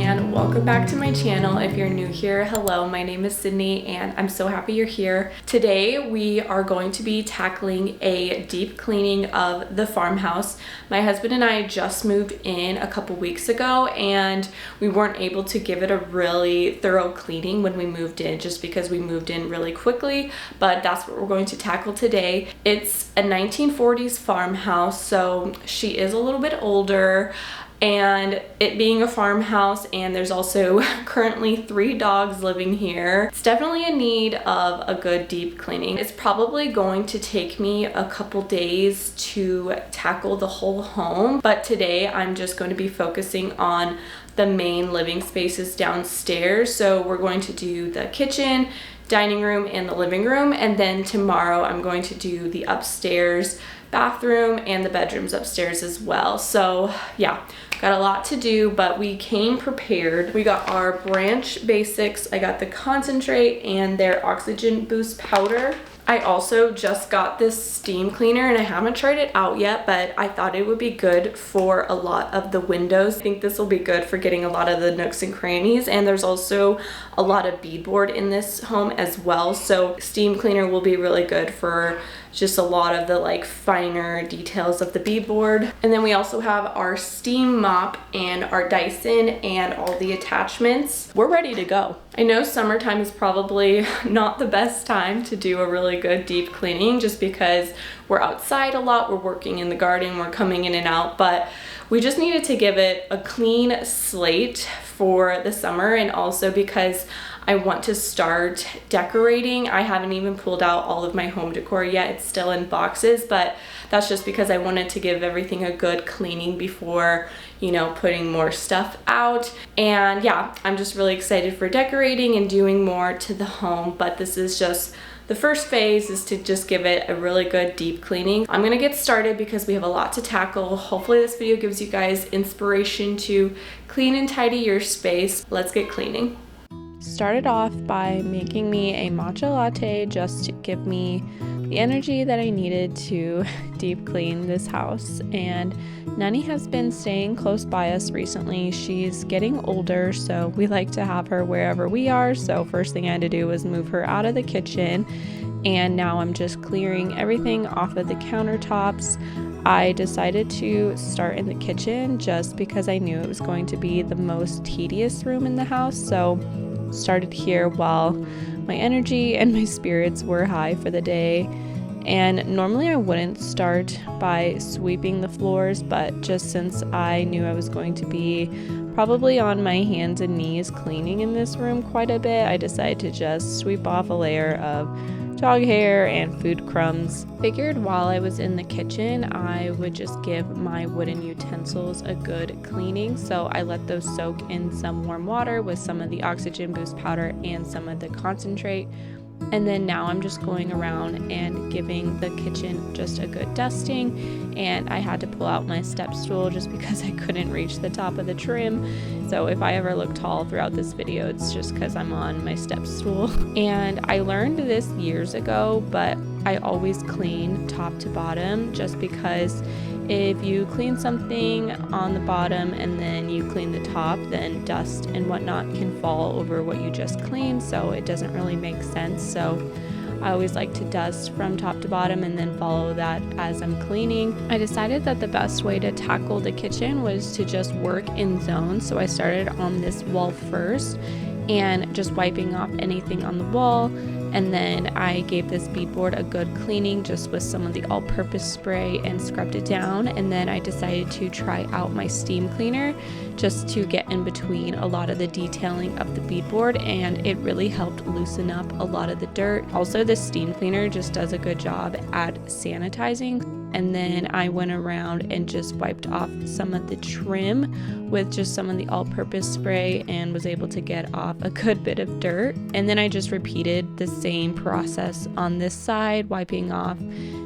and welcome back to my channel. If you're new here, hello, my name is Sydney and I'm so happy you're here. Today we are going to be tackling a deep cleaning of the farmhouse. My husband and I just moved in a couple weeks ago and we weren't able to give it a really thorough cleaning when we moved in just because we moved in really quickly, but that's what we're going to tackle today. It's a 1940s farmhouse, so she is a little bit older. And it being a farmhouse, and there's also currently 3 dogs living here, it's definitely in need of a good deep cleaning. It's probably going to take me a couple days to tackle the whole home, but today I'm just going to be focusing on the main living spaces downstairs. So we're going to do the kitchen, dining room, and the living room, and then tomorrow I'm going to do the upstairs bathroom and the bedrooms upstairs as well. So yeah, got a lot to do, but we came prepared. We got our branch basics. I got the concentrate and their oxygen boost powder. I also just got this steam cleaner and I haven't tried it out yet, but I thought it would be good for a lot of the windows. I think this will be good for getting a lot of the nooks and crannies, and there's also a lot of beadboard in this home as well, so steam cleaner will be really good for just a lot of the finer details of the beadboard. And then we also have our steam mop and our Dyson and all the attachments. We're ready to go. I know summertime is probably not the best time to do a really good deep cleaning just because we're outside a lot, we're working in the garden, we're coming in and out, but we just needed to give it a clean slate for the summer, and also because I want to start decorating. I haven't even pulled out all of my home decor yet. It's still in boxes, but that's just because I wanted to give everything a good cleaning before, putting more stuff out. And yeah, I'm just really excited for decorating and doing more to the home, but this is just the first phase, is to just give it a really good deep cleaning. I'm gonna get started because we have a lot to tackle. Hopefully this video gives you guys inspiration to clean and tidy your space. Let's get cleaning. Started off by making me a matcha latte just to give me the energy that I needed to deep clean this house. And Nanny has been staying close by us recently. She's getting older, so we like to have her wherever we are. So first thing I had to do was move her out of the kitchen, and now I'm just clearing everything off of the countertops. I decided to start in the kitchen just because I knew it was going to be the most tedious room in the house. So started here while my energy and my spirits were high for the day. And normally I wouldn't start by sweeping the floors, but just since I knew I was going to be probably on my hands and knees cleaning in this room quite a bit, I decided to just sweep off a layer of dog hair and food crumbs. Figured while I was in the kitchen, I would just give my wooden utensils a good cleaning. So I let those soak in some warm water with some of the oxygen boost powder and some of the concentrate. And then now I'm just going around and giving the kitchen just a good dusting. And I had to pull out my step stool just because I couldn't reach the top of the trim. So if I ever look tall throughout this video, it's just because I'm on my step stool. And I learned this years ago, but I always clean top to bottom just because if you clean something on the bottom and then you clean the top, then dust and whatnot can fall over what you just cleaned, so it doesn't really make sense. So I always like to dust from top to bottom and then follow that as I'm cleaning. I decided that the best way to tackle the kitchen was to just work in zones. So I started on this wall first and just wiping off anything on the wall. And then I gave this beadboard a good cleaning just with some of the all-purpose spray and scrubbed it down. And then I decided to try out my steam cleaner just to get in between a lot of the detailing of the beadboard, and it really helped loosen up a lot of the dirt. Also, the steam cleaner just does a good job at sanitizing. And then I went around and just wiped off some of the trim with just some of the all-purpose spray and was able to get off a good bit of dirt. And then I just repeated the same process on this side, wiping off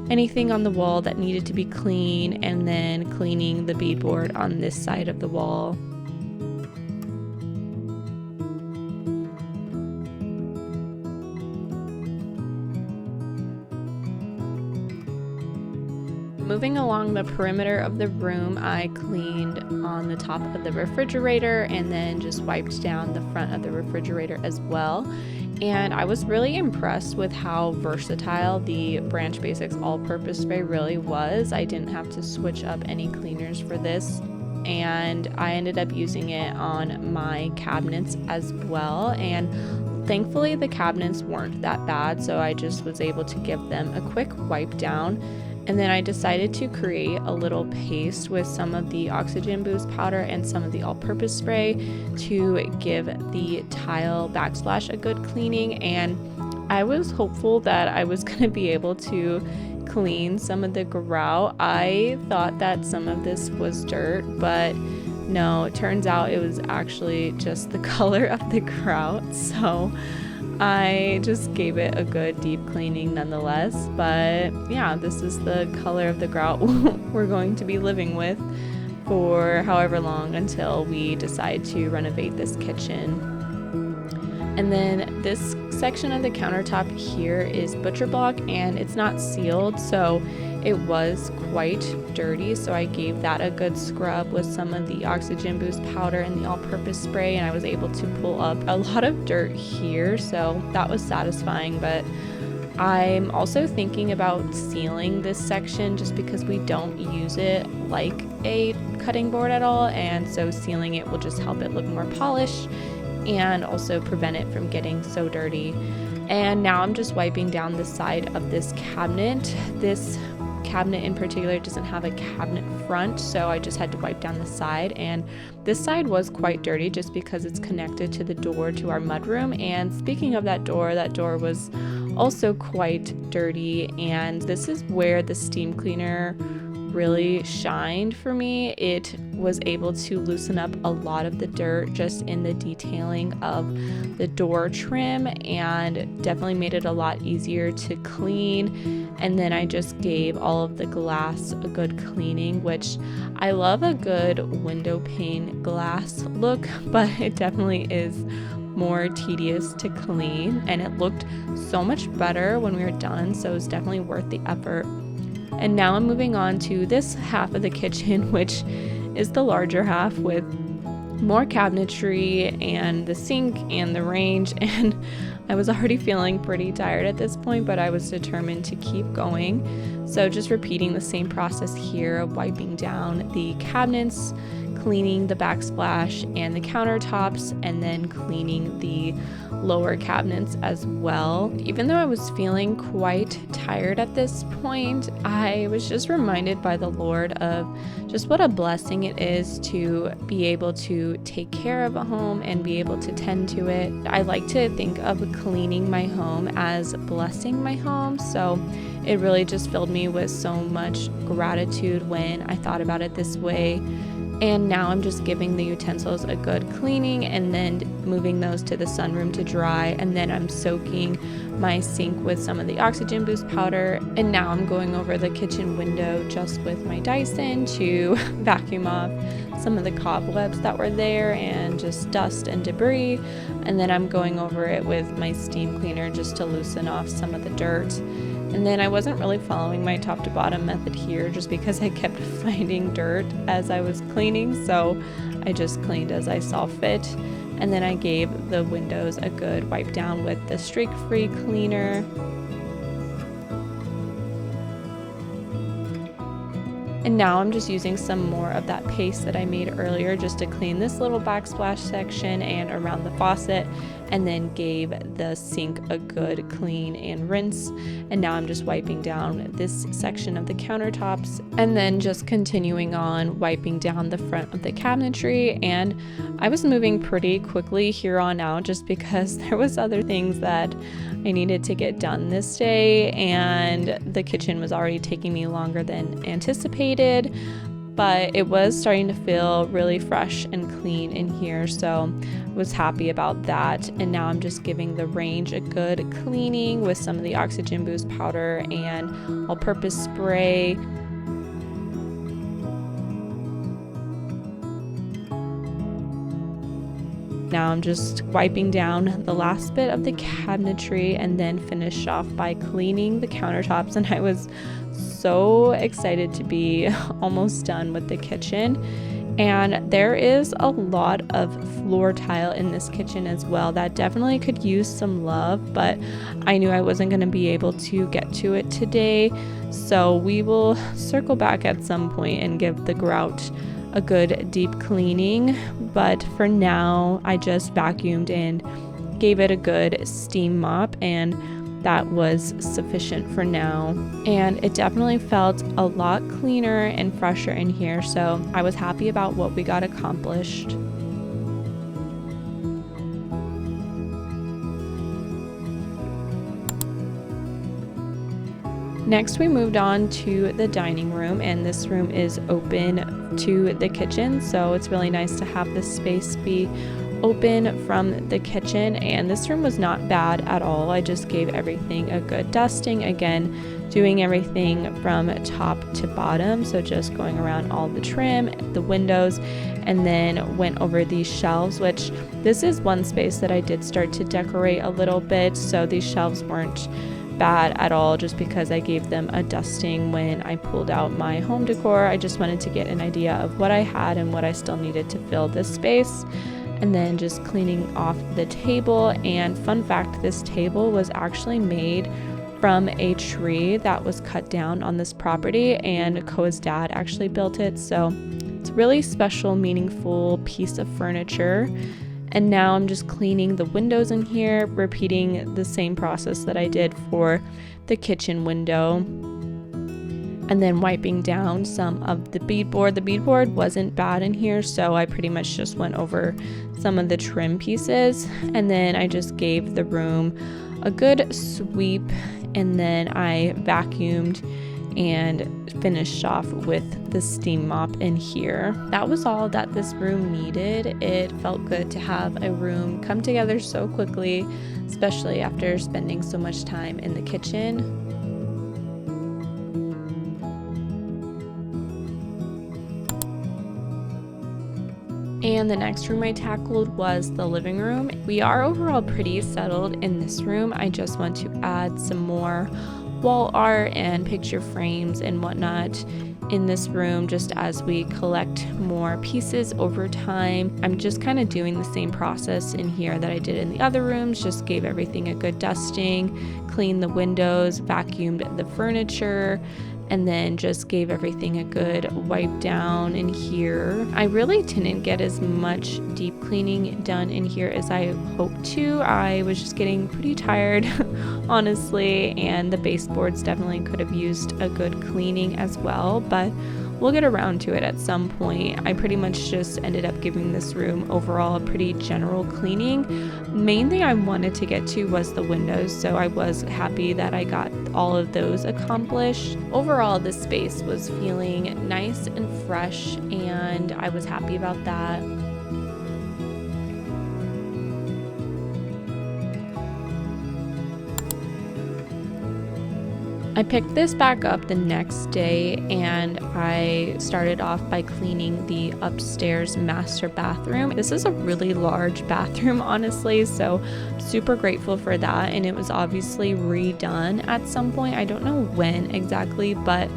anything on the wall that needed to be clean and then cleaning the beadboard on this side of the wall. moving along the perimeter of the room, I cleaned on the top of the refrigerator and then just wiped down the front of the refrigerator as well. And I was really impressed with how versatile the Branch Basics all-purpose spray really was. I didn't have to switch up any cleaners for this, and I ended up using it on my cabinets as well. And thankfully the cabinets weren't that bad, so I just was able to give them a quick wipe down. And then I decided to create a little paste with some of the oxygen boost powder and some of the all-purpose spray to give the tile backsplash a good cleaning. And I was hopeful that I was going to be able to clean some of the grout. I thought that some of this was dirt, but no, it turns out it was actually just the color of the grout. So I just gave it a good deep cleaning nonetheless. But yeah, this is the color of the grout we're going to be living with for however long until we decide to renovate this kitchen. And then this section of the countertop here is butcher block, and it's not sealed, so it was quite dirty. So I gave that a good scrub with some of the oxygen boost powder and the all-purpose spray, and I was able to pull up a lot of dirt here, so that was satisfying. But I'm also thinking about sealing this section just because we don't use it like a cutting board at all, and so sealing it will just help it look more polished and also prevent it from getting so dirty. And now I'm just wiping down the side of this cabinet. This cabinet in particular doesn't have a cabinet front, so I just had to wipe down the side, and this side was quite dirty just because it's connected to the door to our mudroom. And speaking of that door was also quite dirty, and this is where the steam cleaner really shined for me. It was able to loosen up a lot of the dirt just in the detailing of the door trim, and definitely made it a lot easier to clean. And then I just gave all of the glass a good cleaning, which I love a good window pane glass look, but it definitely is more tedious to clean, and it looked so much better when we were done, so it was definitely worth the effort. And now I'm moving on to this half of the kitchen, which is the larger half with more cabinetry and the sink and the range. And I was already feeling pretty tired at this point, but I was determined to keep going. So just repeating the same process here of wiping down the cabinets, cleaning the backsplash and the countertops, and then cleaning the lower cabinets as well. Even though I was feeling quite tired at this point, I was just reminded by the Lord of just what a blessing it is to be able to take care of a home and be able to tend to it. I like to think of cleaning my home as blessing my home, so it really just filled me with so much gratitude when I thought about it this way. And now I'm just giving the utensils a good cleaning and then moving those to the sunroom to dry. And then I'm soaking my sink with some of the oxygen boost powder. And now I'm going over the kitchen window just with my Dyson to vacuum off some of the cobwebs that were there and just dust and debris. And then I'm going over it with my steam cleaner just to loosen off some of the dirt. And then I wasn't really following my top to bottom method here just because I kept finding dirt as I was cleaning, so I just cleaned as I saw fit. And then I gave the windows a good wipe down with the streak-free cleaner. And now I'm just using some more of that paste that I made earlier just to clean this little backsplash section and around the faucet, and then gave the sink a good clean and rinse. And now I'm just wiping down this section of the countertops, and then just continuing on wiping down the front of the cabinetry. And I was moving pretty quickly here on out just because there was other things that I needed to get done this day, and the kitchen was already taking me longer than anticipated, but it was starting to feel really fresh and clean in here, so I was happy about that. And now I'm just giving the range a good cleaning with some of the oxygen boost powder and all-purpose spray. Now I'm just wiping down the last bit of the cabinetry and then finish off by cleaning the countertops. And I was so excited to be almost done with the kitchen. And there is a lot of floor tile in this kitchen as well that definitely could use some love, but I knew I wasn't going to be able to get to it today. So we will circle back at some point and give the grout a good deep cleaning. But for now, I just vacuumed and gave it a good steam mop, and that was sufficient for now. And it definitely felt a lot cleaner and fresher in here, so I was happy about what we got accomplished. Next, we moved on to the dining room, and this room is open to the kitchen, so it's really nice to have this space be open from the kitchen. And this room was not bad at all. I just gave everything a good dusting, again doing everything from top to bottom, so just going around all the trim, the windows, and then went over these shelves, which this is one space that I did start to decorate a little bit, so these shelves weren't bad at all just because I gave them a dusting when I pulled out my home decor. I just wanted to get an idea of what I had and what I still needed to fill this space. And then just cleaning off the table. And fun fact, this table was actually made from a tree that was cut down on this property, and Koa's dad actually built it, so it's a really special, meaningful piece of furniture. And now I'm just cleaning the windows in here, repeating the same process that I did for the kitchen window, and then wiping down some of the beadboard. The beadboard wasn't bad in here, so I pretty much just went over some of the trim pieces, and then I just gave the room a good sweep, and then I vacuumed and finished off with the steam mop in here. That was all that this room needed. It felt good to have a room come together so quickly, especially after spending so much time in the kitchen. And the next room I tackled was the living room. We are overall pretty settled in this room. I just want to add some more wall art and picture frames and whatnot in this room just as we collect more pieces over time. I'm just kind of doing the same process in here that I did in the other rooms, just gave everything a good dusting, cleaned the windows, vacuumed the furniture, and then just gave everything a good wipe down in here. I really didn't get as much deep cleaning done in here as I hoped to. I was just getting pretty tired, honestly, and the baseboards definitely could have used a good cleaning as well, but we'll get around to it at some point. I pretty much just ended up giving this room overall a pretty general cleaning. Main thing I wanted to get to was the windows, so I was happy that I got all of those accomplished. Overall, this space was feeling nice and fresh, and I was happy about that. I picked this back up the next day, and I started off by cleaning the upstairs master bathroom. This is a really large bathroom, honestly, so I'm super grateful for that, and it was obviously redone at some point. I don't know when exactly, but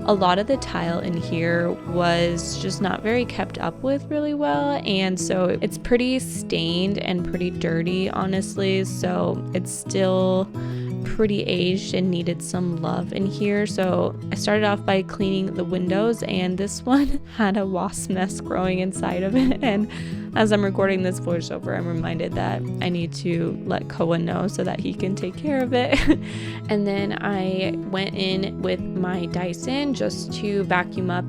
a lot of the tile in here was just not very kept up with really well, and so it's pretty stained and pretty dirty, honestly, so it's still pretty aged and needed some love in here. So I started off by cleaning the windows, and this one had a wasp nest growing inside of it, and as I'm recording this voiceover, I'm reminded that I need to let Koa know so that he can take care of it. And then I went in with my Dyson just to vacuum up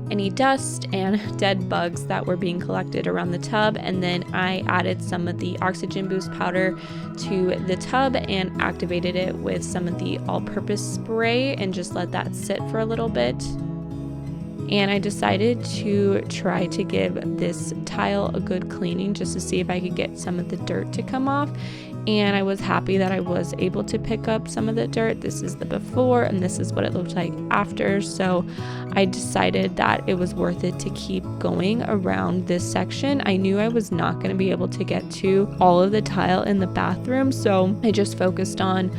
any dust and dead bugs that were being collected around the tub, and then I added some of the oxygen boost powder to the tub and activated it with some of the all-purpose spray and just let that sit for a little bit. And I decided to try to give this tile a good cleaning just to see if I could get some of the dirt to come off. And I was happy that I was able to pick up some of the dirt. This is the before, and this is what it looked like after. So I decided that it was worth it to keep going around this section. I knew I was not going to be able to get to all of the tile in the bathroom, so I just focused on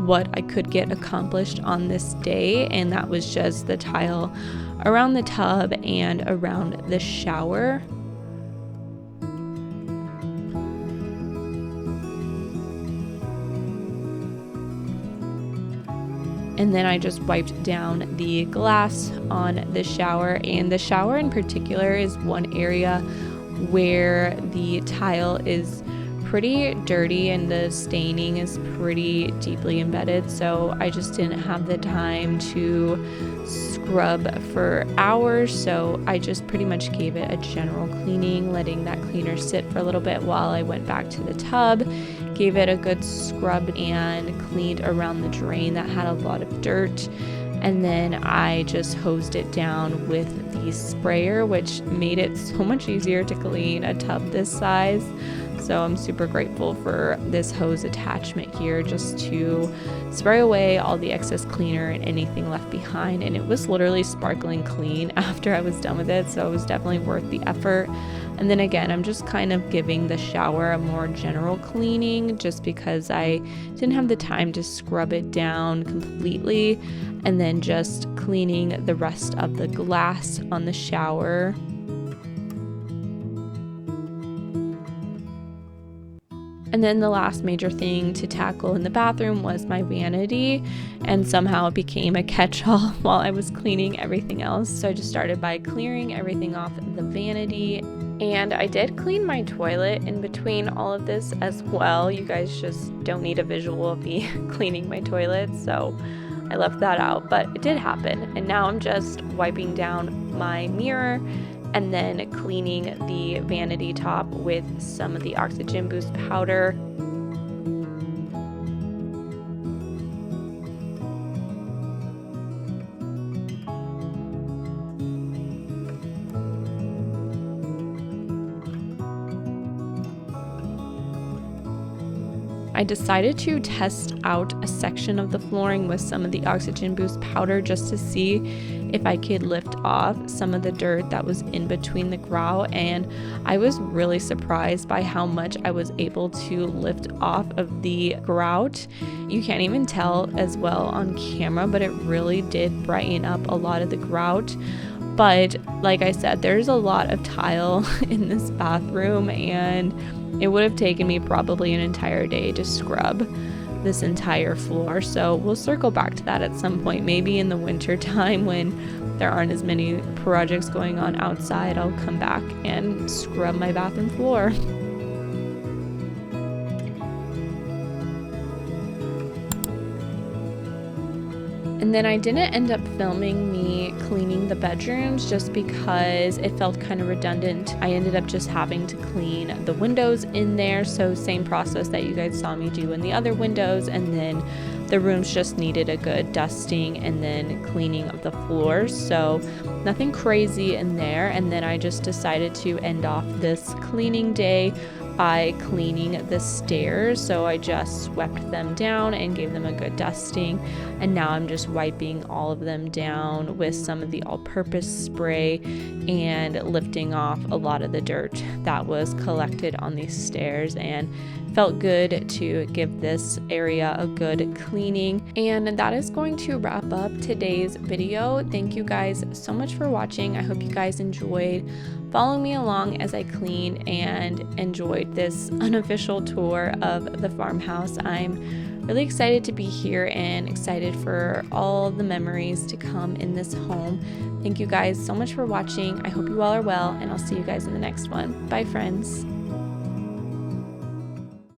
what I could get accomplished on this day, and that was just the tile around the tub and around the shower. And then I just wiped down the glass on the shower, and the shower in particular is one area where the tile is pretty dirty and the staining is pretty deeply embedded, so I just didn't have the time to scrub for hours, so I just pretty much gave it a general cleaning, letting that cleaner sit for a little bit while I went back to the tub, gave it a good scrub and cleaned around the drain that had a lot of dirt. And then I just hosed it down with the sprayer, which made it so much easier to clean a tub this size. So I'm super grateful for this hose attachment here, just to spray away all the excess cleaner and anything left behind. And it was literally sparkling clean after I was done with it, so it was definitely worth the effort. And then again, I'm just kind of giving the shower a more general cleaning just because I didn't have the time to scrub it down completely, and then just cleaning the rest of the glass on the shower. And then the last major thing to tackle in the bathroom was my vanity, and somehow it became a catch-all while I was cleaning everything else. So I just started by clearing everything off the vanity, and I did clean my toilet in between all of this as well. You guys just don't need a visual of me cleaning my toilet, so I left that out, but it did happen. And now I'm just wiping down my mirror and then cleaning the vanity top with some of the Oxygen Boost powder. I decided to test out a section of the flooring with some of the Oxygen Boost powder just to see if I could lift off some of the dirt that was in between the grout, and I was really surprised by how much I was able to lift off of the grout. You can't even tell as well on camera, but it really did brighten up a lot of the grout. But like I said, there's a lot of tile in this bathroom, and it would have taken me probably an entire day to scrub this entire floor. So we'll circle back to that at some point, maybe in the winter time when there aren't as many projects going on outside. I'll come back and scrub my bathroom floor. And then I didn't end up filming me cleaning the bedrooms just because it felt kind of redundant. I ended up just having to clean the windows in there, so same process that you guys saw me do in the other windows, and then the rooms just needed a good dusting and then cleaning of the floors, so nothing crazy in there. And then I just decided to end off this cleaning day by cleaning the stairs. So I just swept them down and gave them a good dusting, and now I'm just wiping all of them down with some of the all-purpose spray and lifting off a lot of the dirt that was collected on these stairs, and felt good to give this area a good cleaning. And that is going to wrap up today's video. Thank you guys so much for watching. I hope you guys enjoyed following me along as I clean and enjoyed this unofficial tour of the farmhouse. I'm really excited to be here and excited for all the memories to come in this home. Thank you guys so much for watching. I hope you all are well, and I'll see you guys in the next one. Bye, friends.